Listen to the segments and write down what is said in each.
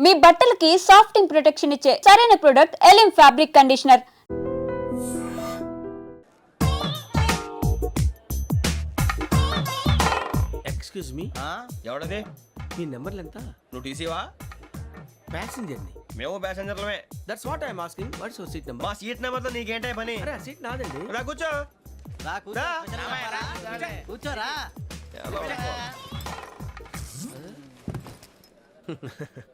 మీ బట్టలకి సాఫ్టింగ్ ప్రొటెక్షన్ ఇచ్చే సరైన ప్రొడక్ట్ ఎలిమ్ ఫ్యాబ్రిక్ కండిషనర్. ఎక్స్క్యూజ్ మీ, ఎవడది? మీ నెంబర్లు ఎంత? నువ్వు టీసీవా? ప్యాసింజర్ ని. మేము ప్యాసెంజర్లమే. That's what I'm asking. What's your seat number? మా సీట్ నెంబర్తో నీకేంటే పని? అరే ఆ సీట్ నాదండి. రా కూర్చో. రా. కూర్చోరా.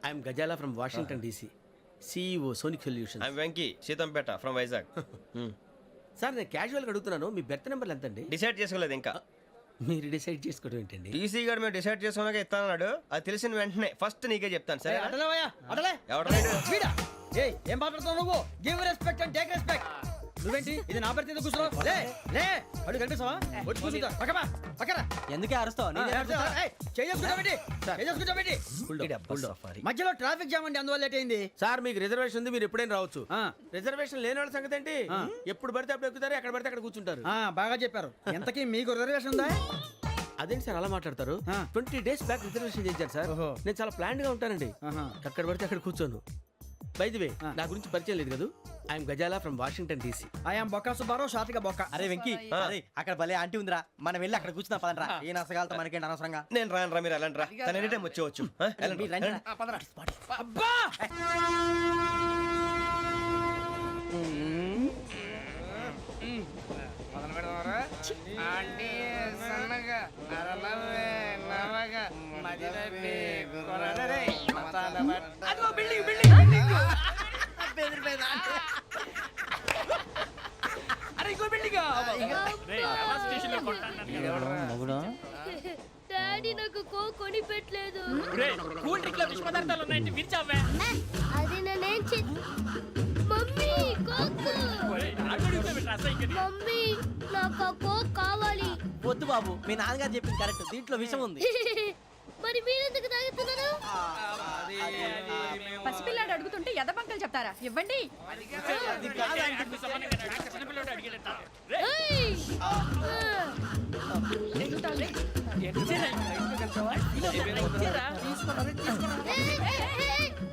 I'm Gazala from Washington DC, CEO Sonic Solution. I'm Venky, Seethampeta from Vizag. Sir నేను క్యాజువల్గా అడుగుతున్నాను, మీ బెర్త్ నెంబర్లు ఎంత అండి? డిసైడ్ చేసుకోలేదు ఇంకా. మీరు డిసైడ్ చేసుకోవడం ఏంటండి? టీసీ గారు మేము డిసైడ్ చేసుకున్నాక ఇస్తానన్నాడు. అది తెలిసిన వెంటనే ఫస్ట్ నీకే చెప్తాను. సరే ఎవడ ఏం మాట్లాడుతున్నావు నువ్వు? Give respect and take respect. నువ్వేంటి ఇది నా పరిస్థితి కూర్చున్నావు? లే లే అడుగు కనిపిస్తావా? వచ్చి కూర్చుంటా. పక్కమా పక్కరా. ఎందుకే అరుస్తావు? మధ్యలో ట్రాఫిక్ జామ్ అండి, అందువల్ల లేట్ అయింది. సార్ మీకు రిజర్వేషన్ ఉంది, మీరు ఎప్పుడైనా రావచ్చు. రిజర్వేషన్ లేని వాళ్ళ సంగతి ఏంటి? ఎప్పుడు పడితే అప్పుడు ఎక్కుతారు, ఎక్కడ పడితే అక్కడ కూర్చుంటారు. బాగా చెప్పారు. ఎంతకీ మీకు రిజర్వేషన్ ఉందా? అదేంటి సార్ అలా మాట్లాడతారు? 20 days బ్యాక్ రిజర్వేషన్ చేశారు సార్. నేను చాలా ప్లాన్డ్ గా ఉంటానండి. ఎక్కడ పడితే అక్కడ కూర్చోను. బై ది వే, నా గురించి పరిచయం లేదు కదా. I'm Gazala from Washington DC. I'm Bokka Subbarao, షాతిక బొక్క. అరే వెంకీ, అక్కడ భలే ఆంటీ ఉందిరా, మనం వెళ్ళి అక్కడ కూర్చున్నా పదనరా. ఏ నసగాలతో మనకేంటి అనవసరంగా. నేను రాను రా, మీరు వెళ్ళండి రా. తన ఎనీ టైం వచ్చేవచ్చు. అబ్బా డాడీ నాకు కోక్ కొని పెట్టలేదు. కూల్ డ్రింక్ లో విష పదార్థాలు ఉన్నాయంటే విరిచావే. అది నేనేం మమ్మీ కోక్. మమ్మీ నాకు ఆ కోక్ కావాలి. వద్దు బాబు, మీ నాన్నగారు చెప్పింది కరెక్ట్, దీంట్లో విషయం ఉంది. మరి మీరెందుకు తాగుతున్నారు? పసిపిల్లాడు అడుగుతుంటే ఎదబంకలు చెప్తారా? ఇవ్వండి.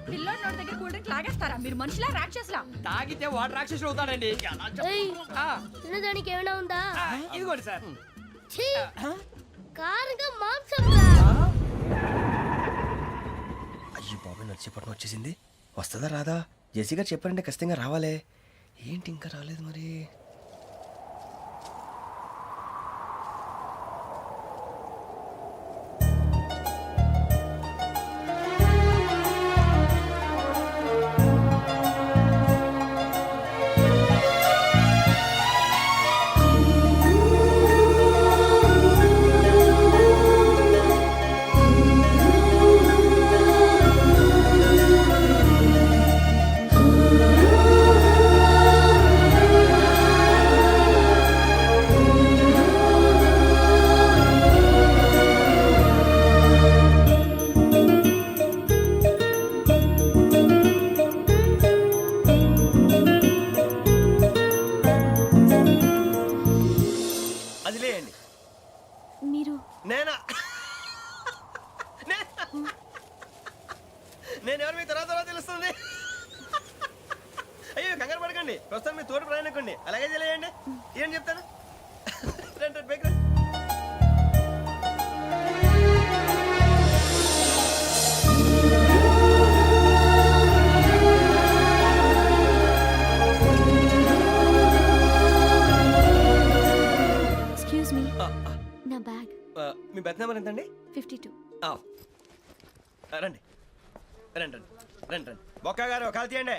పిల్లోడు నోటి దగ్గర కూల్ డ్రింక్ లాగేస్తారా? మీరు మనుషులా రాక్షసులా? తాగితే వాడు రాక్షసుడు అవుతాడండి. తినడానికి ఏమైనా ఉందా? ఇదిగోండి సార్. కారంగా మాంసం. అయ్యో బాబాయ్, నడిచేపట్నం వచ్చేసింది. వస్తుందా రాదా? జెసీ గారు చెప్పారంటే ఖచ్చితంగా రావాలే. ఏంటి ఇంకా రాలేదు మరి? నేను ఎవరు మీ తర్వాత తెలుస్తుంది. అయ్యో కంగారు పడకండి, ప్రస్తుతం మీ తోటి ప్రయాణకండి. అలాగే తెలియండి, ఏం చెప్తాను. రండి బైక్ రండి. ఎక్స్క్యూజ్ మీ, నా బ్యాగ్. మీ బెత్ నెంబర్ ఎంతండి? 52. రండి రండి రండి రండి రండి. బొక్క గారు కాల్ తీయండి.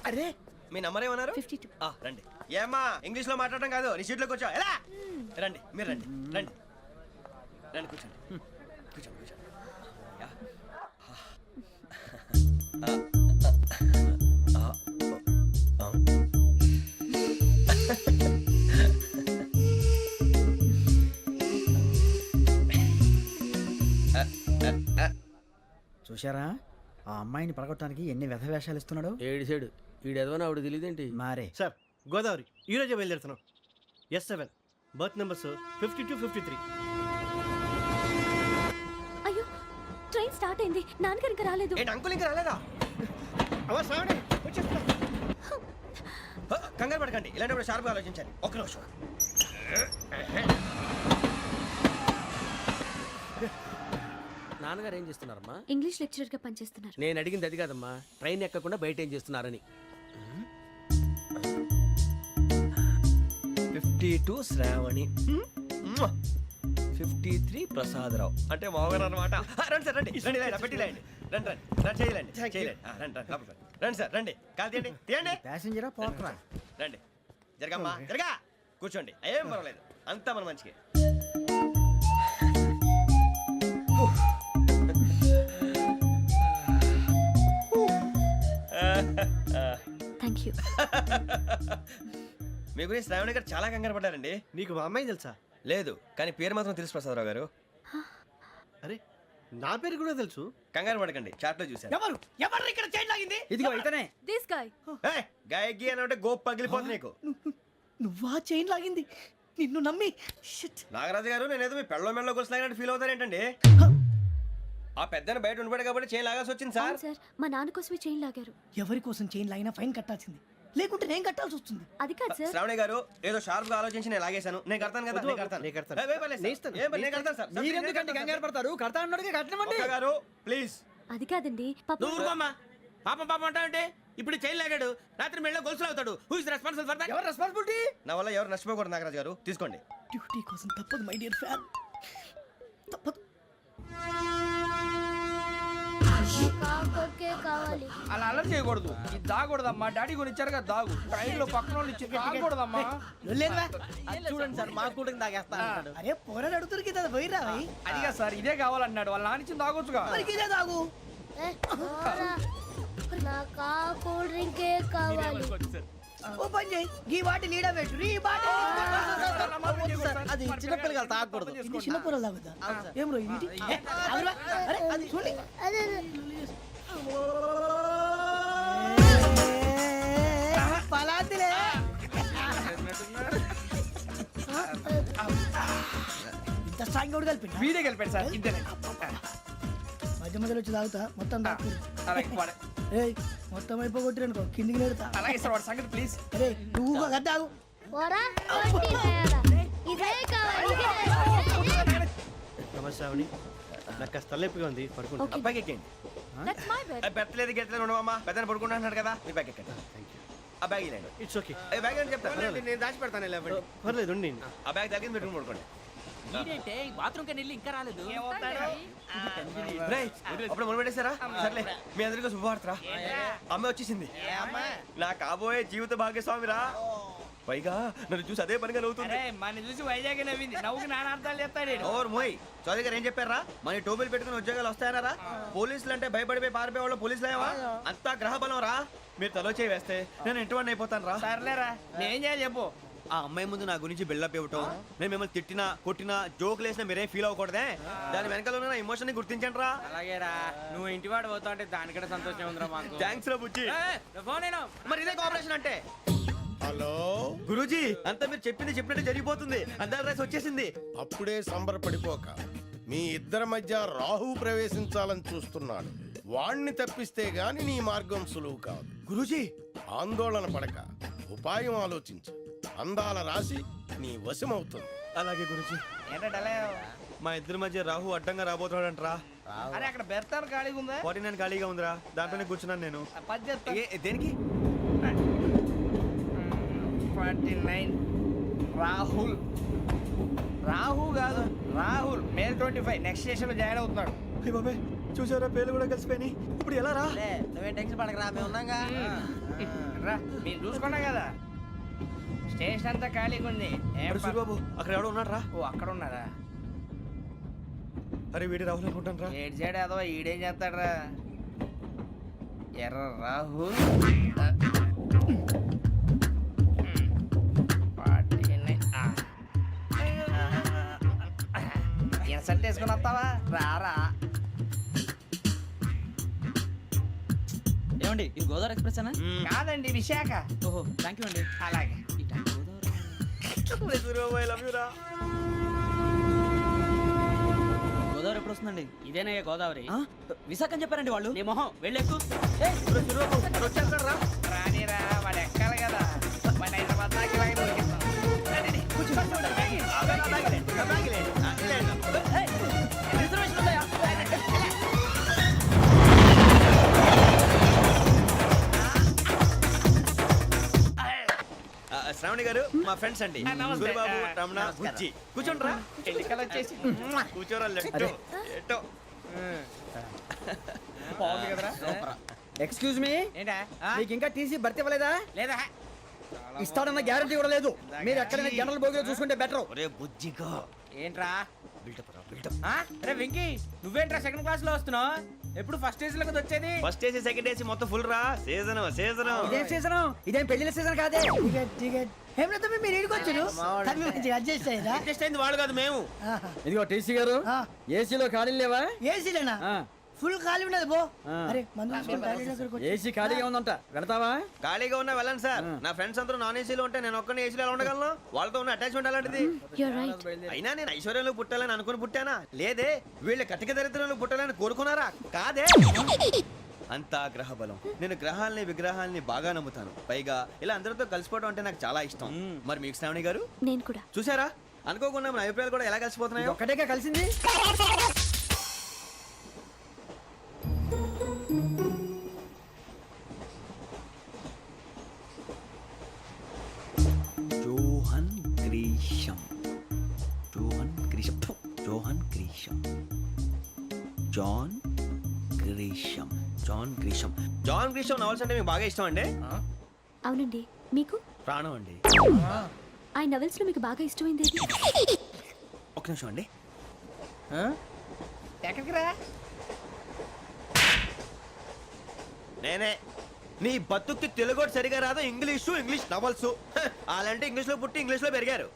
అరే మీ నంబర్ ఏమన్నారు? 52. రండి. ఏమ్మా ఇంగ్లీష్ లో మాట్లాడడం కాదు, నీ సీట్లో కూర్చో. ఎలా రండి, మీరు రండి రండి రండి, కూర్చోండి కూర్చోండి కూర్చోండి. చూశారా ఆ అమ్మాయిని పడగొట్టడానికి ఎన్ని వ్యధ వేషాలు ఇస్తున్నాడు. ఏడు సైడు ఈడెదవని ఆవిడ తెలియదేంటి మారే. సార్ గోదావరి ఈరోజే బయలుదేరుతున్నాం. S7 berth numbers 52, 53. అయ్యో ట్రైన్ స్టార్ట్ స్టార్ట్ అయింది. నాన్నగారు ఇంకా రాలేదు. ఏంటి అంకుల్ ఇంకా రాలేదా? అవ్వ శ్రావణి వచ్చేస్తున్నా. కంగారు పడకండి, ఇలాంటప్పుడు షార్ప్గా ఆలోచించాలి. ఒక్క నిమిషం. నాన్నగారు ఏం చేస్తున్నారమ్మా? ఇంగ్లీష్ లెక్చరర్ గా పనిచేస్తున్నారు. నేను అడిగింది అది కాదమ్మా, ట్రైన్ ఎక్కకుండా బయట ఏం చేస్తున్నారని. 52 శ్రావణి, 53 ప్రసాదరావు అంటే మామగారు అనమాట. రండి సార్, రండి రండి, ఇలా పెట్టి లేండి. రండి రండి రండి, చేయలేండి చేయలేండి. రండి రండి లోపలికి రండి. రండి సార్, రండి, కాలు తీయండి తీయండి. ప్యాసింజరా పోట్రా. రండి, జరగమ్మా జరగా, కూర్చోండి, ఏం పర్వాలేదు, అంతా మన మంచిగా. Thank you. మీ గురించి శ్రావణి గారు చాలా కంగారు పడ్డారండి. నీకు మా అమ్మాయి తెలుసా? లేదు, కానీ పేరు మాత్రం తెలుసు ప్రసాదరావు గారు. అరే నా పేరు కూడా తెలుసు. కంగారు పడకండి, చాట్లో చూశాను. ఎవరు ఎవరు ఇక్కడ చైన్ లాగింది? ఇదిగో ఇతనే. This guy. ఏయ్, గాయకి అని అంటే గోప్ పగిలిపోతుంది నీకు. నువ్వా చైన్ లాగింది? నిన్ను నమ్మి. షిట్. నాగరాజు గారు, నేనేదో మీ పెళ్ళ మెళ్ళ కొలిసినట్టు ఫీల్ అవుతారేంటండి? ఆ పెద్దని బయట ఉండిపోయాడు కాబట్టి చేయి లాగాల్సి వచ్చింది సార్. సార్, మా నాన్న కోసమే చైన్ లాగారు. ఎవరి కోసం చైన్ లాగినా ఫైన్ కట్టాల్సింది, లేకుంటే నేను కట్టాల్సి వస్తుంది. అది కాదు సార్. శ్రావణి గారు, ఏదో షార్ప్ గా ఆలోచించి నేను లాగేశాను. నేను కడతాను కదా, నేను కడతాను. నేను కడతాను. ఏయ్, పర్లేదు సార్. ఏం పర్లేదు, నేను కడతాను సార్. మీరెందుకంటే కంగారు పడతారు? కడతా అన్నాడుగా, కట్టమండి. ఒక్క గారు ప్లీజ్. అది కాదండి, పాపం. నువ్వు ఊరుకోమ్మా. పాపం పాపం అంటావంటే ఇప్పుడు చైన్ లాగాడు, రాత్రి మెళ్ళ గొలుసులు అవుతాడు. Who is responsible for that? ఎవరు రెస్పాన్సిబిలిటీ? నా వల్ల ఎవరు నష్టపోకూడదు నాగరాజు గారు, తీసుకోండి. డ్యూటీ కోసం తప్పదు మై డియర్ ఫ్యాన్, తప్పదు. కావాలి. అలా అలర్ట్ చేయకూడదు. ఇది దాగకూడదమ్మా. డాడీ కొని ఇచ్చారు కదా, దాగు. ట్రైన్ లో పక్కన వాళ్ళు ఇచ్చి దాగకూడదమ్మా. చూడండి సార్, మా కూడా తాగేస్తా. అరే పోరాడు అడుగుతారు కదా, పోయిరా. అదిగా సార్, ఇదే కావాలన్నాడు. వాళ్ళ నాన్న ఇచ్చింది తాగొచ్చుగా. ఇదే తాగు. నాకు కూల్ డ్రింకే కావాలి. ఓ పని చేయి, ఈ బాటి లీడ పెట్టు. ఈ బాటి అది చిన్నపిల్లలు తాగకూడదు. ఇది చిన్న పొరలు తాగుతా. ఏం రో ఇది? ఆగురా. అరే అది చూడండి. పలాతిలే. ఇంత స్ట్రాంగ్ కూడా కలిపి వీడే గెలిపాడు సార్, ఇద్దరే. మధ్య మధ్యలో వచ్చి తాగుతా, మొత్తం తాగు. అలాగే వాడు- ఏయ్ మొత్తం అయిపోగొట్టిరనుకో, కిందికి నేడుతా. అలాగే సార్, వాడు సంగతి ప్లీజ్. అరే నువ్వు కదా తాగు. ఇదే కావాలి. నమస్తే శ్రావణి, నాకు కాస్త తలెప్పిగా ఉంది, పడుకుంటా. అబ్బాయికి ఎక్కండి. That's my bed. పెట్టలేదు గెట్టలేదు ఉండవమ్మా. పెద్దని పడుకుంటున్నాడు కదా, మీ బ్యాగ్ ఎక్కండి. ఆ బ్యాగ్ ఇలాండి. It's okay. బ్యాగ్ అని చెప్తాను. నేను దాచి పెడతాను లేవండి. పర్లేదు ఉండి. ఆ బ్యాగ్ తగ్గింది పెట్టుకుని పడుకోండి. బాత్రూమ్ కని వెళ్ళి ఇంకా రాలేదు. రేయ్, అప్పుడు మొదలు పెట్టేశారా? సర్లే, మీ అందరికీ శుభవార్తరా. అమ్మాయి వచ్చేసింది. నా కాబోయే జీవిత భాగ్యస్వామిరా. పైగా నన్ను చూసి అదే పనిగా నవ్వుతుంది. మన చూసి వైజాగ్ నవ్వింది. నవ్వుకి నాన్న అర్థాలు చెప్తాడు. ఓర్ మోయ్, చౌదరి గారు ఏం చెప్పారా? మన టోబీలు పెట్టుకుని ఉద్యోగాలు వస్తాయనరా? పోలీసులు అంటే భయపడిపోయి పారిపోయే వాళ్ళు పోలీసులు అయ్యావా? అంతా గ్రహ బలం రా. మీరు తలో చేయి వేస్తే నేను ఇంటివాడిని అయిపోతాను రా. సర్లేరా, నేనేం చేయాలి చెప్పు. ఆ అమ్మాయి ముందు నా గురించి బిల్డప్ ఇవ్వటం, నేను మిమ్మల్ని తిట్టినా కొట్టినా జోకులు వేసినా మీరేం ఫీల్ అవ్వకూడదే. దాని వెనకాల ఉన్న ఎమోషన్ ని గుర్తించండి రా. అలాగేరా, నువ్వు ఇంటివాడు పోతా అంటే దానికంటే సంతోషం ఉందిరా మాకు. థ్యాంక్స్ రా బుజ్జి. ఫోన్ అయినా మరి ఇదే కోఆపరేషన్ అంటే. హలో గురూజీ, అంతా మీరు చెప్పింది చెప్పినట్టు జరిగిపోతుంది. అందాల రైస్ వచ్చేసింది. అప్పుడే సంబరపడిపోక, మీ ఇద్దరి మధ్య రాహు ప్రవేశించాలని చూస్తున్నాడు. వాణ్ణి తప్పిస్తే గాని నీ మార్గం సులువు కాదు. గురూజీ, ఆందోళన పడక, ఉపాయం ఆలోచించు. అందాల రాశి నీ వశమవుతుంది. అలాగే గురూజీ. ఏంటంటే మా ఇద్దరి మధ్య రాహు అడ్డంగా రాబోతున్నాడంట్రా. అరే అక్కడ బెర్తాను ఖాళీగా ఉందా? 49 ఖాళీగా ఉందిరా, దాంట్లోనే కూర్చున్నాను నేను. దేనికి? 49 రాహుల్. రాహు కాదు, రాహుల్. మే 25 నెక్స్ట్ స్టేషన్ లో జాయిన్ అవుతున్నాడు. అయ్య బాబాయ్, చూసారా పేర్లు కూడా కలిసిపోయినాయి. ఇప్పుడు ఎలా రా? నువ్వేం టెన్షన్ పడకరా, మేము ఉన్నాగా. రా, మీరు చూసుకున్నా కదా, స్టేషన్ అంతా ఖాళీగా ఉంది. ఏం అరే సూరిబాబు, అక్కడ ఎవడో ఉన్నాడు రా. ఓ అక్కడ ఉన్నారా? అరే వీడి రాహుల్ అనుకుంటాను రా. ఏడు సైడ్ ఏదో ఈడేం చేస్తాడరా? ఎర్ర రాహుల్. 49. ఇన్సల్ట్ వేసుకుని వస్తావా? రారా. ఏమండి, ఇది గోదావరి ఎక్స్ప్రెస్ అనా? కాదండి, విశాఖ. ఓహో, థ్యాంక్ యూ అండి. అలాగే. సూరిబాబు, ఐ లవ్ యు రా. గోదావరి ఎప్పుడు వస్తుందండి? ఇదేనయ్య గోదావరి. విశాఖ అని చెప్పారండి వాళ్ళు. నీ మొహం వెళ్ళెక్కు. వచ్చేస్తారా రానిరా వాడు ఎక్కాలి కదా వాడు హైదరాబాద్ దాకా ఇలాగే దొరికిస్తాం. రండి, కూర్చోండి. రిజర్వేషన్ ఉందా? శ్రావణి గారు మా ఫ్రెండ్స్ అండి. నమస్తే. సూరిబాబు, రమణ, బుజ్జి. కూర్చోండ్రా. ఎన్నికలు వచ్చేసి కూర్చోరా లెట్టో. ఎట్టో. బాగుంది కదరా? ఎక్స్క్యూజ్ మీ, ఏంటా మీకు ఇంకా టీసీ భర్తీ ఇవ్వలేదా? లేదా ఇస్తాడన్న గ్యారంటీ కూడా లేదు. మీరు ఎక్కడైనా జనరల్ బోగిలో చూసుకుంటే బెటర్. ఒరే బుజ్జిగా ఏంట్రా బిల్డప్ రా బిల్డప్. రే వెంకీ నువ్వేంట్రా సెకండ్ క్లాస్ లో వస్తున్నావు? ఎప్పుడు ఫస్ట్ ఏజ్ లో కదా వచ్చేది? ఫస్ట్ ఏసీ సెకండ్ ఏసీ మొత్తం ఫుల్ రా. Season season. ఇదేం సీజన్? ఇదేం పెళ్లిన సీజన్ కాదే. మీరు ఇడికొచ్చారు అడ్జస్ట్ అయ్యారా? అడ్జస్ట్ అయింది వాళ్ళు కాదు మేము. ఇదిగో టీసీ గారు, ఏసీలో ఖాళీ లేవా? ఏసీలేనా? ఫుల్ ఖాళీ ఉన్నది బో. అరే మందు తీసుకొని టాయిలెట్ దగ్గరకు వచ్చి- ఏసీ ఖాళీగా ఉందంట, వెళతావా? ఖాళీగా ఉన్నా వెళ్ళండి సార్. నా ఫ్రెండ్స్ అందరూ నాన్ ఏసీలో ఉంటే నేను ఒక్కనే ఏసీలో ఎలా ఉండగలను? వాళ్ళతో ఉన్న అటాచ్మెంట్ అలాంటిది. అయినా నేను ఐశ్వర్యంలో పుట్టాలని అనుకుని పుట్టానా? లేదే. వీళ్ళ కటిక దరిద్రంలో పుట్టాలని కోరుకున్నారా? కాదే. అంతా గ్రహ బలం. నేను గ్రహాలని విగ్రహాలని బాగా నమ్ముతాను. పైగా ఇలా అందరితో కలిసిపోవడం అంటే నాకు చాలా ఇష్టం. మరి మీకు శ్రావణి గారు? నేను కూడా. చూసారా, అనుకోకుండా మన అభిప్రాయాలు కూడా ఎలా కలిసిపోతున్నాయో. ఒక్కటేగా కలిసింది. Johan Grisham. Johan Grisham. Johan Grisham. John Grisham. John Grisham. John Grisham novels అంటే మీకు బాగా ఇష్టం అండి? అవునండి. మీకు? ప్రాణం అండి. ఆ నవెల్స్ లో మీకు బాగా ఇష్టమైంది ఏది? ఒక నిమిషం అండి. ఎక్కడికి రా? నేనే. నీ బతుక్కి తెలుగు సరిగా రాదు. English novels. అలాంటి ఇంగ్లీష్ లో పుట్టి ఇంగ్లీష్ లో పెరిగారు.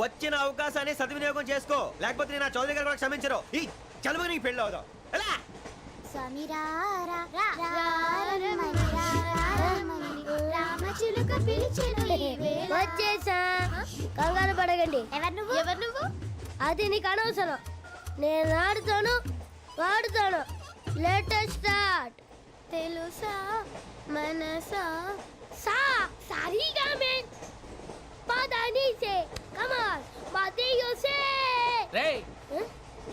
వచ్చిన అవకాశాన్ని సద్వినియోగం చేసుకో, లేకపోతే నేను నా చౌదరి గారు కూడా క్షమించరు. ఈ చదువు నీకు పెళ్ళి అవుదాం. ఎలా? వచ్చేసా. కంగారు పడగండి. ఎవరు నువ్వు? అది నీకు అనవసరం. నేను ఆడుతాను, వాడుతాను. Latest start. తెలుసా మనసా సా సారీగా మే పదని సే కమాన్ మాదేయో సే. రేయ్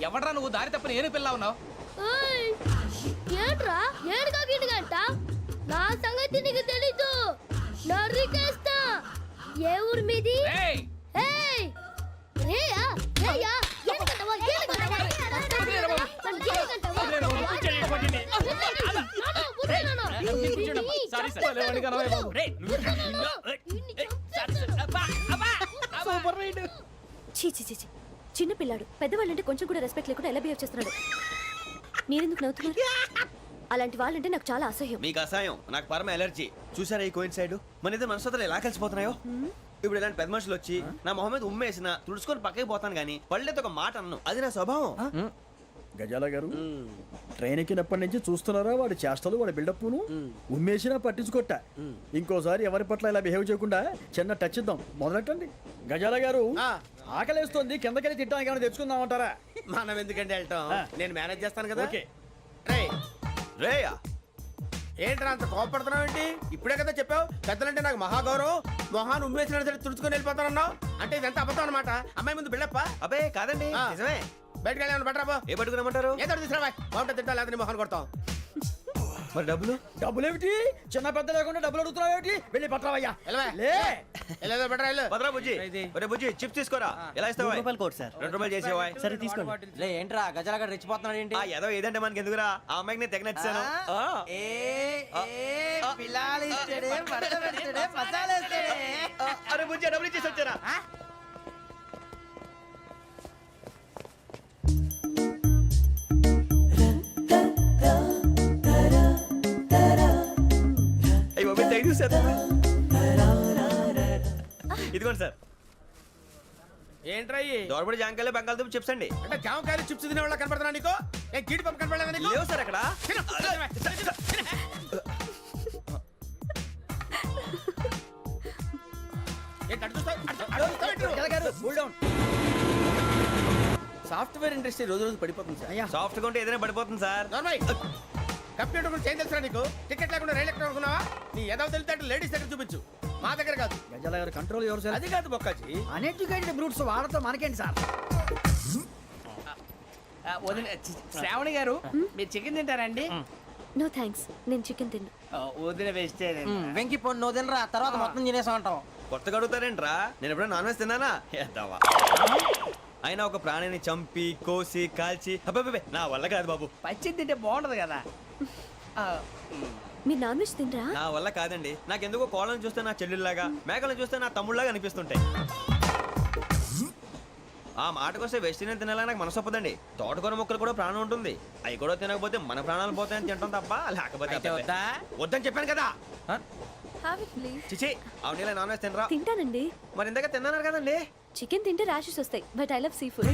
ఎవడ్రా నువ్వు? దారి తప్పని ఏను పిల్ల ఉన్నావు? ఓయ్ ఏంట్రా ఏడుగా గిడుగంట? నా సంగతి నీకు తెలీదు. నరికేస్తా. ఏ ఊరు మీది? రేయ్ ఏయ్ రేయా రేయా ఏడుగంటవా ఏడుగంటవా చిన్న పిల్లాడు పెద్దవాళ్ళంటే కొంచెం కూడా రెస్పెక్ట్ లేకుండా ఎలా బిహేవ్ చేస్తున్నాడు. మీరెందుకు నవ్వుతున్నారు? అలాంటి వాళ్ళంటే నాకు చాలా అసహ్యం. మీకు అసహాయం, నాకు పరమ ఎలర్జీ. చూసారా ఈ కోయిన్ సైడ్? మన ఇద్దరు మనసులో ఎలా కలిసిపోతున్నాయో. ఇప్పుడు ఇలాంటి పెద్ద మనుషులు వచ్చి నా మొహం మీద ఉమ్మేసిన తుడుచుకొని పక్కకి పోతాను కానీ పళ్ళేతో ఒక మాట అన్ను. అది నా స్వభావం. గజాల గారు, ట్రైన్ ఎక్కినప్పటి నుంచి చూస్తున్నారా వాడి చేష్టలు, వాడి బిల్డప్ను? ఉమ్మేసినా పట్టించుకోట. ఇంకోసారి ఎవరి పట్ల ఇలా బిహేవ్ చేయకుండా చిన్న టచ్ ఇద్దాం. మొదలెట్టండి. గజాల గారు, ఆకలేస్తుంది, కిందకెళ్ళి తిట్టడానికి ఏమైనా తెచ్చుకుందామంటారా? మనం ఎందుకంటే వెళ్తాం, నేను మేనేజ్ చేస్తాను కదా. ఓకే. రేయా ఏంట్రా అంత కోపడుతున్నావు ఏంటి? ఇప్పుడే కదా చెప్పావు పెద్దలంటే నాకు మహాగౌరవం, మొహాన్ని ఉమ్మేసిన సరే తుడుచుకొని వెళ్ళిపోతానన్నావు. అంటే ఇదంతా అబద్ధం అనమాట. అమ్మాయి ముందు బిళ్ళప్ప. అబ్బే కాదండి, నిజమే. బయటకు వెళ్ళి బట్రాబో. ఏ పట్టుకురమ్మంటారు? ఏదో తీసుకురా బాగుంటుంది. తింటా లేదా మొహాన్ని కొడతాం. మరి డబ్బులు? డబ్బులేమిటి? చిన్న పెద్ద లేకుండా డబ్బులు అడుగుతున్నావు ఏమిటి? వెళ్ళి పట్టరావయ్యా. వెళ్ళేదో బట్రా వెళ్ళు. భద్రా బుజ్జి, ఒరే బుజ్జి చిప్స్ తీసుకోరా. ఎలా ఇస్తావా? Court sir. 2 రూపాయలు చేసేవా? సరే తీసుకోండి. లే ఏంట్రా గజాల గారు రెచ్చిపోతున్నాడు ఏంటి? ఏదో ఏదంటే మనకి ఎందుకురా? ఆ అమ్మాయికి నేను తెగ నచ్చాను. అరే బుజ్జి డబ్బులు ఇచ్చేసి వచ్చారా? ఇదిగోండి సార్. ఏంట్రా దోరబడి జాంకాయలు బంగాళదుంప చిప్స్ అండి. అంటే జామకాయలు చిప్స్ తినే వాళ్ళ కనపడుతున్నా నీకు? ఏ గీడి పంపు కనపడలేదా నీకు? లేవు సార్ అక్కడ. ఏంటి అటు చూస్తావు? అటు చూస్తావు ఏంటి? గజాల గారు, cool down. Soft software industry రోజు రోజు పడిపోతుంది సార్. సాఫ్ట్ గా ఉంటే ఏదైనా పడిపోతుంది సార్. కంప్యూటర్ గురించి ఏం తెలుసా నీకు? టికెట్ లేకుండా రైలు ఎక్కడ అనుకున్నావా? నీ ఏదో తెలితే లేడీస్ దగ్గర చూపించు, మా దగ్గర కాదు. గజాల గారు కంట్రోల్ ఎవరు సార్? అది కాదు బొక్కాజీ. అన్ఎడ్యుకేటెడ్ బ్రూట్స్ వాళ్ళతో మనకేంటి సార్? వదిన శ్రావణి గారు మీరు చికెన్ తింటారండి? నో థ్యాంక్స్, నేను చికెన్ తిన్నా. వదిన వేస్తే వెంకి పొన్ను నువ్వు తినరా, తర్వాత మొత్తం తినేసా ఉంటాం. కొత్తగా అడుగుతారేంట్రా? నేను ఎప్పుడైనా నాన్ వెజ్ తిన్నానా? ఎద్దావా. అయినా ఒక ప్రాణిని చంపి కోసి కాల్చి అబ్బబ్బబ్బే, నా వల్ల కాదు బాబు. పచ్చి తింటే బాగుంటది కదా. మీరు నాన్ వెజ్ తినరా? నా వల్ల కాదండి. నాకెందుకో కోళ్ళని చూస్తే నా చెల్లెళ్ళలాగా, మేకలను చూస్తే నా తమ్ముళ్ళలాగా అనిపిస్తుంటాయి. ఆ మాటకొస్తే వెస్టిరియన్ తినాలని నాకు మనసు ఒప్పదండి. తోటకూర మొక్కలు కూడా ప్రాణం ఉంటుంది. అవి కూడా తినకపోతే మన ప్రాణాలు పోతాయని తింటాం తప్ప, లేకపోతే అబ్బబ్బే. వద్దని చెప్పాను కదా. Have it please. చిచి, అవునీ నాన్ వెజ్ తినరా? తింటానండి. మరి ఇందాక తిన్నాను కదండి. చికెన్ తింటే ర్యాషెస్ వస్తాయి, but I love sea food.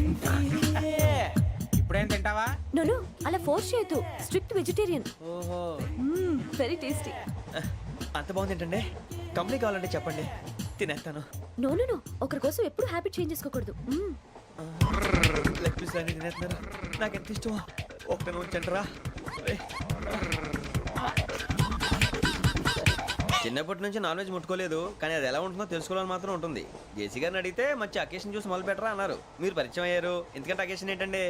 ఇప్పుడేం తింటావా? నో అలా ఫోర్స్ చేయొద్దు. Strict vegetarian. ఓహో, వెరీ టేస్టీ. అంత బాగుంది ఏంటండి? కంప్లీట్ కావాలంటే చెప్పండి, తినేస్తాను. నో ఒకరి కోసం ఎప్పుడు హ్యాబిట్ చేంజ్ చేసుకోకూడదు. లెగ్ పీస్ అన్ని తినేస్తున్నారు. నాకు ఎంత ఇష్టమో. ఒక్క ఉంచండిరా. చిన్నప్పటి నుంచి నాన్ వెజ్ ముట్టుకోలేదు, కానీ అది ఎలా ఉంటుందో తెలుసుకోవాలని మాత్రం ఉంటుంది. జేసీ గారిని అడిగితే మంచి అకేషన్ చూసి మొదలు పెట్టరా అన్నారు. మీరు పరిచయం అయ్యారు, ఎందుకంటే అకేషన్ ఏంటండి?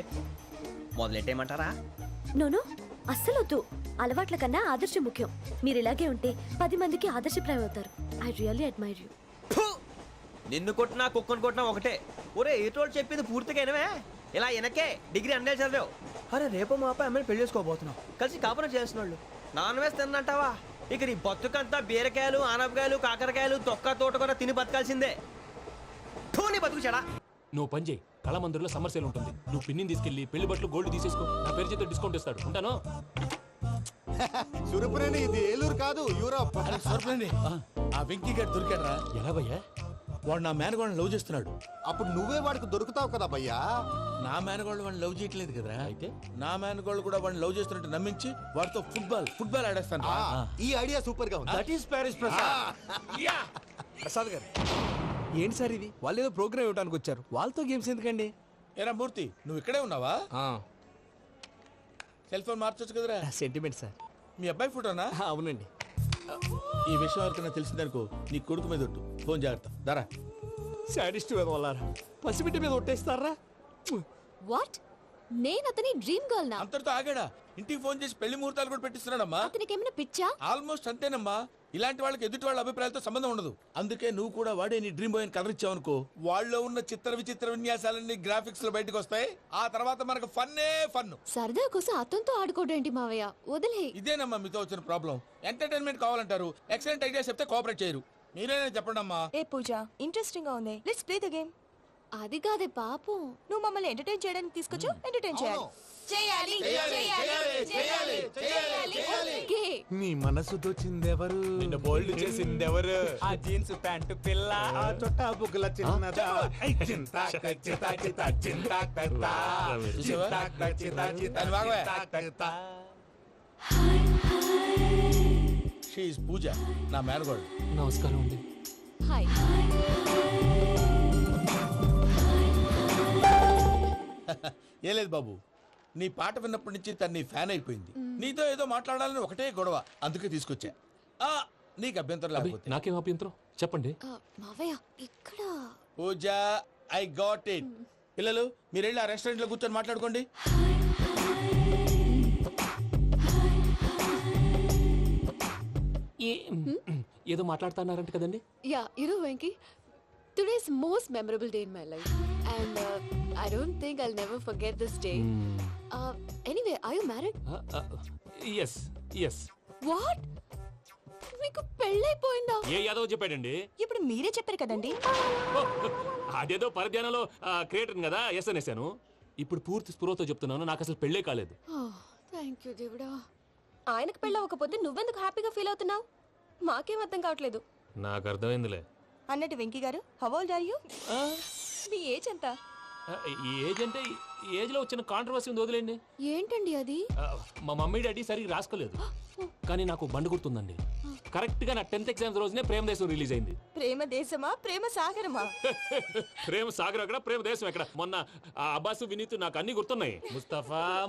మొదలెట్టేయమంటారా? నో అస్సలు వద్దు. అలవాట్ల కన్నా ఆదర్శం ముఖ్యం. మీరు ఇలాగే ఉంటే 10 మందికి ఆదర్శప్రాయం అవుతారు. I really admire you. నిన్ను కొట్టినా కుక్కను కొట్టినా ఒకటే. ఒరే ఏటోళ్ళు చెప్పింది పూర్తిగా వినవే. ఇలా వెనకే డిగ్రీ అన్నే చదివావు. అరే రేపు మా అబ్బాయి అమ్మని పెళ్లి చేసుకోబోతున్నావు, కలిసి కాపురం చేస్తున్నాళ్ళు. Non veg తిన్నంటావా? ఇక నీ బతుకంతా బీరకాయలు, ఆనపకాయలు, కాకరకాయలు, తొక్క తోట కూడా తిని బతకాల్సిందే. నీ బతుకు చెడా. నువ్వు పని చేయి, కళమందిర్లో సమ్మర్ సేల్ ఉంటుంది. నువ్వు పిన్నిని తీసుకెళ్లి పెళ్లి బట్టలు గోల్డ్ తీసేసుకో. నా పేరు చేత డిస్కౌంట్ ఇస్తాడు. ఉంటాను. సురపురేని ఇది ఏలూరు కాదు, యూరోప్. సురపురేని ఆ వెంకీ గారు దొరికాడరా? ఎలా భయ్యా? వాడు నా మేనగోళ్ళని లవ్ చేస్తున్నాడు. అప్పుడు నువ్వే వాడికి దొరుకుతావు కదా భయ్యా. నా మేనగోళ్ళు వాడిని లవ్ చేయట్లేదు కదరా. అయితే నా మేనగోళ్ళు కూడా వాడిని లవ్ చేస్తున్నట్టు నమ్మించి వాడితో ఫుట్బాల్ ఆడేస్తాను. ఈ ఐడియా సూపర్ గా ఉంది. That is Paris Prasad. Prasad గారు ఏంటి సార్ ఇది? వాళ్ళు ఏదో ప్రోగ్రామ్ ఇవ్వడానికి వచ్చారు, వాళ్ళతో గేమ్స్ ఎందుకండి? ఏరా మూర్తి, నువ్వు ఇక్కడే ఉన్నావా? సెల్ ఫోన్ మార్చొచ్చు కదరా. Sentiment sir. మీ అబ్బాయి ఫోటోనా? అవునండి. ఈ విషయం ఎవరికైనా తెలిసిందనుకో నీ కొడుకు మీద ఒట్టు. ఫోన్ జాగ్రత్త. దారా. సాడిస్ట్ వాళ్ళారా, పసిబిడ్డ మీద ఒట్టేస్తారా? వాట్? నేను అతని డ్రీమ్ గర్ల్ నా? అంతటితో ఆగాడా? ఇంటికి ఫోన్ చేసి పెళ్లి ముహూర్తాలు కూడా పెట్టిస్తున్నాడమ్మా. అతనికి ఏమైనా పిచ్చా? ఆల్మోస్ట్ అంతేనమ్మా. ఇలాంటి వాళ్ళకి ఎదుటి వాళ్ళ అభిప్రాయాలతో సంబంధం ఉండదు. అందుకే నువ్వు కూడా వాడే నీ డ్రీమ్ బాయ్ అని కవర్ ఇచ్చావనుకో, వాళ్ళలో ఉన్న చిత్ర విచిత్ర విన్యాసాలన్నీ గ్రాఫిక్స్ లో బయటకు వస్తాయి. ఆ తర్వాత మనకు ఫన్నే ఫన్. సరదా కోసం అతనితో ఆడుకోవడం మావయ్య, వదిలే. ఇదేనమ్మా మీతో వచ్చిన ప్రాబ్లం. ఎంటర్టైన్మెంట్ కావాలంటారు, ఎక్సలెంట్ ఐడియా చెప్తే కోఆపరేట్ చేయరు. మీరేనా చెప్పండి అమ్మా. ఏ పూజ, ఇంట్రెస్టింగ్ గా ఉంది. Let's play the game. అది కాదే పాపం. నువ్వు మమ్మల్ని ఎంటర్టైన్ చేయడానికి తీసుకొచ్చు, ఎంటర్టైన్ చేయాలి. ఓకే. నీ మనసు దోచిందెవరు? నిన్ను బోల్డ్ చేసిందెవరు? ఆ జీన్స్ ప్యాంటు పిల్ల, ఆ చొట్టా బుగ్గల చిన్నదా. షీఈస్ పూజ, నా మేనగోడు. నమస్కారం అండి. హాయ్. ఏ లేదు బాబు, నీ పాట విన్నప్పటి నుంచి తను నీ ఫ్యాన్ అయిపోయింది. నీతో ఏదో మాట్లాడాలని ఒకటే గొడవ, అందుకే తీసుకొచ్చా. నీకు అభ్యంతరం లేకపోతే. నాకేం అభ్యంతరం చెప్పండి. మావయ్య ఇక్కడ. పూజ, ఐ గాట్ ఇట్. పిల్లలు మీరు వెళ్ళి ఆ రెస్టారెంట్ లో కూర్చొని మాట్లాడుకోండి. ఏదో మాట్లాడుతున్నారంట కదండి. Yeah, you know Venky, today's most memorable day in my life, and I don't think I'll never forget this day. Anyway, are you married? Yes yes. What? మీకు పెళ్ళైపోయిందా? ఏ యాదవ్ చెప్పాడండి? ఇప్పుడు మీరే చెప్పారు కదండి. అదేదో పరధ్యానంలో క్రియేటర్ కదా ఎస్ అనేసాను. ఇప్పుడు పూర్తి స్పృహతో చెప్తున్నాను, నాకు అసలు పెళ్ళే కాలేదు. థ్యాంక్ యూ దేవుడా. ఆయనకు పెళ్ళవకపోతే నువ్వెందుకు హ్యాపీగా ఫీల్ అవుతున్నావు? మాకేం అర్థం కావట్లేదు. నాకు అర్థమైందిలే. అన్నట్టు Venky garu, how old are you? మీ ఏజ్ ఎంత? ఈ ఏజ్ అంటే ఈ ఏజ్ లో వచ్చిన కాంట్రవర్సీ ఉంది, వదిలేండి. ఏంటండి అది? మా మమ్మీ డాడీ సరిగ్గా రాసుకోలేదు, కానీ నాకు బండి గుర్తుందండి. కరెక్ట్ గా నా 10th ఎగ్జామ్స్ రోజునే ప్రేమ దేశం రిలీజ్ అయింది. ప్రేమ దేశమా ప్రేమ సాగరమా? ప్రేమ సాగర్ ఎక్కడ, ప్రేమ దేశం ఎక్కడ? మొన్న ఆ అబ్బాసు వినీత్ నాకు అన్ని గుర్తున్నాయి.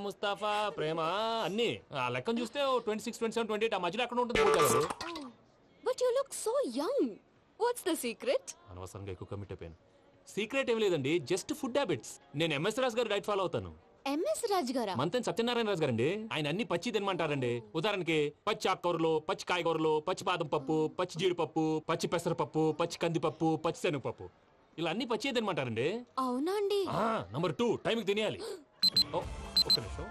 ముస్తఫా ప్రేమ అన్ని ఆ లెక్కను చూస్తే 26, 27, 28 ఆ మధ్యలో ఎక్కడ ఉంటుంది గుర్తులేదు. But you look so young. What's the secret? అనవసరంగా ఎక్కువ కమిట్ అయిపోయాను. సీక్రెట్ ఏం లేదండి, జస్ట్ ఫుడ్ హ్యాబిట్స్. నేను ఎంఎస్ రాజు గారు డైట్ ఫాలో అవుతాను. ఎంఎస్ రాజ్ గారా? మంతెన్ సత్యనారాయణ రాజు గారండి. ఆయన అన్ని పచ్చి తినమంటారండి. ఉదాహరణకి పచ్చి ఆకుకూరలు, పచ్చి కాయగూరలు, పచ్చి బాదం పప్పు, పచ్చి జీడిపప్పు, పచ్చి పెసరపప్పు, పచ్చి కందిపప్పు, పచ్చి శనగపప్పు, ఇలా అన్ని పచ్చి తినమంటారండి. అవునా అండి? నంబర్ 2 టైంకి తినేయాలి. ఒక్క నిమిషం.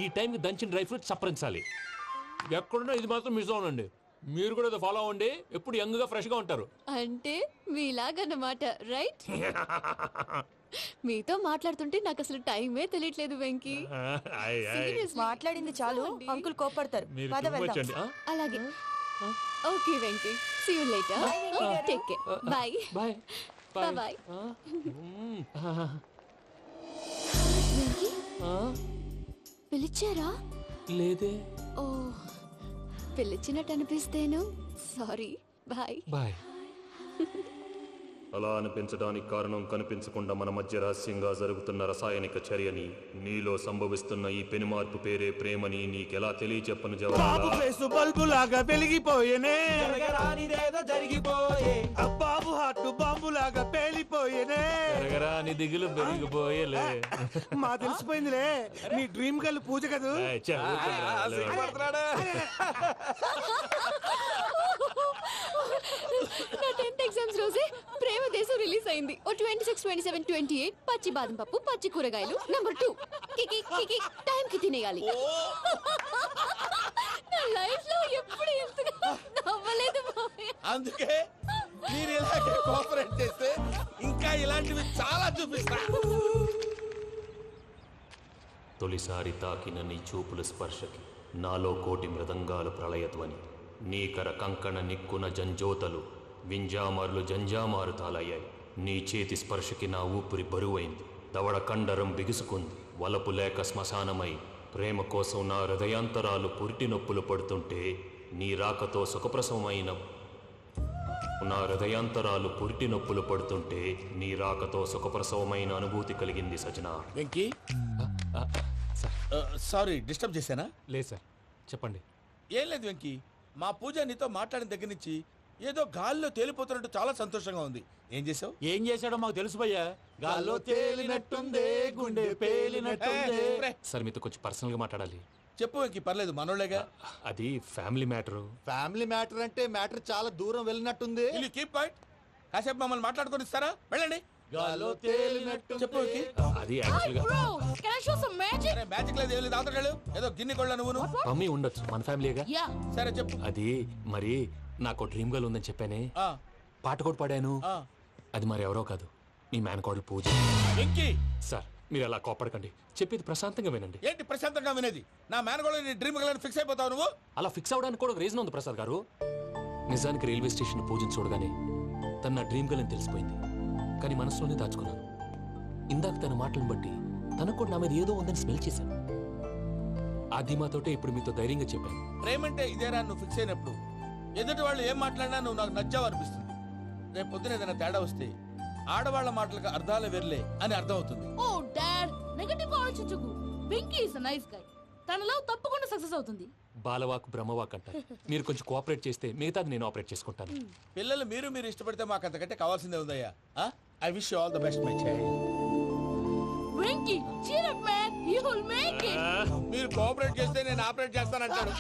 ఈ టైంకి దంచిన డ్రై ఫ్రూట్స్ సప్పరించాలి. ఎక్కడున్నా ఇది మాత్రం మిస్ అవునండి. మీరు కూడా ఇది ఫాలో అవ్వండి, ఎప్పుడు యంగ్ గా ఫ్రెష్ గా ఉంటారు. అంటే మీలాగన్నమాట, రైట్? మీతో మాట్లాడుతుంటే నాకు అసలు టైమే తెలియట్లేదు వెంకీ. మాట్లాడింది చాలు, అంకుల్ కోపడతారు. మీరు పద too much వెళ్దాం. అండి. అలాగే. Okay Venky, see you later. Take care. Bye bye bye. Venky పిలిచారా? లేదే. ఓ, పిలిచినట్టు అనిపిస్తేను సారీ. Bye bye. అలా అనిపించడానికి కారణం కనిపించకుండా మన మధ్య రహస్యంగా జరుగుతున్న రసాయనిక చర్యని, నీలో సంభవిస్తున్న ఈ పెనుమార్పు పేరే ప్రేమని నీకెలా తెలియచెప్పను జవాబు. బల్బు లాగా వెలిగిపోయేనే, జరిగిపోయే బాబు హార్ట్ బాంబు లాగా పేలిపోయేనే. నీ దిగులు పెరిగిపోయేలే. మా తెలిసిపోయిందిలే, నీ డ్రీమ్ గర్ల్ పూజ కదూ. నా 10th ఎగ్జామ్స్ రోజే ప్రేమ దేశం రిలీజ్ అయింది. ఓ 26, 27, 28 పచ్చి బాదం పప్పు, పచ్చి కూరగాయలు. నంబర్ 2 కికి టైం కి తినేయాలి. నా లైఫ్ లో ఎప్పుడు ఇంతగా నవ్వలేదు మామయ్య. అందుకే మీరు ఇలాగే కోఆపరేట్ చేస్తే ఇంకా ఇలాంటివి చాలా చూపిస్తా. తొలిసారి తాకిన నీ చూపుల స్పర్శకి నాలో కోటి మృదంగాలు ప్రళయధ్వని. నీకర కంకణ నిక్కున జంజోతలు వింజామారులు జంజామారు తాలయ్యాయి. నీ చేతి స్పర్శకి నా ఊపిరి బరువైంది, దవడ కండరం బిగుసుకుంది. వలపు లేక శ్మశానమై ప్రేమ కోసం నా హృదయాంతరాలు పురిటి నొప్పులు పడుతుంటే, నీ రాకతో సుఖప్రసవమైన నా హృదయాంతరాలు పురిటి నొప్పులు పడుతుంటే నీ రాకతో సుఖప్రసవమైన అనుభూతి కలిగింది సజనా. వెంకీ, సారీ డిస్టర్బ్ చేశానా? లేదు సార్, చెప్పండి. ఏం లేదు వెంకీ, మా పూజ నీతో మాట్లాడిన దగ్గర నుంచి ఏదో గాల్లో తేలిపోతున్నట్టు చాలా సంతోషంగా ఉంది. ఏం చేసావు? ఏం చేశాడో మాకు తెలుసు భయ్యా. గాల్లో తేలినట్టుందే, గుండె పేలినట్టుందే. సార్ మీతో కొంచెం పర్సనల్ గా మాట్లాడాలి. చెప్పు వెంకీ, పర్లేదు మనోళ్ళేగా. అది ఫ్యామిలీ మ్యాటరు. ఫ్యామిలీ మ్యాటర్ అంటే మ్యాటర్ చాలా దూరం వెళ్ళినట్టుంది. Keep point. కాసేపు మమ్మల్ని మాట్లాడుకొని ఇస్తారా? వెళ్ళండి. గాల్లో తేలినట్టు చెప్పు వెంకీ. అది యాక్చువల్గా అరే మ్యాజిక్ లేదు, ఏం లేదు, ఆతడాలు ఏదో గిన్నె కొళ్ళ నువ్వును. మమ్మీ ఉండొచ్చు, మన ఫ్యామిలీగా. సరే చెప్పు. అది మరి నాకు డ్రీమ్ గర్ల్ ఉందని చెప్పానే, ఆ, పాట కూడా పాడాను. ఆ. అది మరి ఎవరో కాదు, మీ మేనకోడలు పూజ. వెంకీ, సార్ మీరు అలా కోపడకండి, చెప్పేది ప్రశాంతంగా వినండి. ఏంటి ప్రశాంతంగా వినేది? నా మేనగోళ్ళ నీ డ్రీమ్ గర్ల్ ఫిక్స్ అయిపోతావు నువ్వు. అలా ఫిక్స్ అవడానికి కూడా ఒక రీజన్ ఉంది ప్రసాద్ గారు. నిజానికి రైల్వే స్టేషన్ పూజను చూడగానే తన నా డ్రీమ్ గర్ల్ అని తెలిసిపోయింది, కానీ మనసులోనే దాచుకున్నాను. ఇందాక తన మాటలను బట్టి తనకు కూడా నా మీద ఏదో ఉందని స్మెల్ చేశాను. ఆ ధీమాతోటే ఇప్పుడు మీతో ధైర్యంగా చెప్పాను. ప్రేమంటే ఇదేరా నువ్వు ఫిక్స్ అయినప్పుడు ఎదుటి వాళ్ళు ఏం మాట్లాడినా నువ్వు నాకు నచ్చావు అనిపిస్తుంది. రేపు పొద్దున ఏదైనా తేడా వస్తే ఆడవాళ్ల మాటలకు అర్థాలే వెర్లే అని అర్థం అవుతుంది. ఓ డాడ్, నెగటివ్ ఆలోచించకు. Venky is nice guy. తన లవ్ తప్పకుండా సక్సెస్ అవుతుంది. బాలవాక్ బ్రహ్మవాక్ అంటారు. మీరు కొంచెం కోఆపరేట్ చేస్తే మిగతాది నేను ఆపరేట్ చేసుకుంటాను. పిల్లలు మీరు ఇష్టపడితే మాకు అంతకంటే కావాల్సిందే ఉందయ్యా. I wish you all the best my child. Venky, cheer up man, you will make it. మీరు కోఆపరేట్ చేస్తే నేను ఆపరేట్ చేస్తానంటాడు.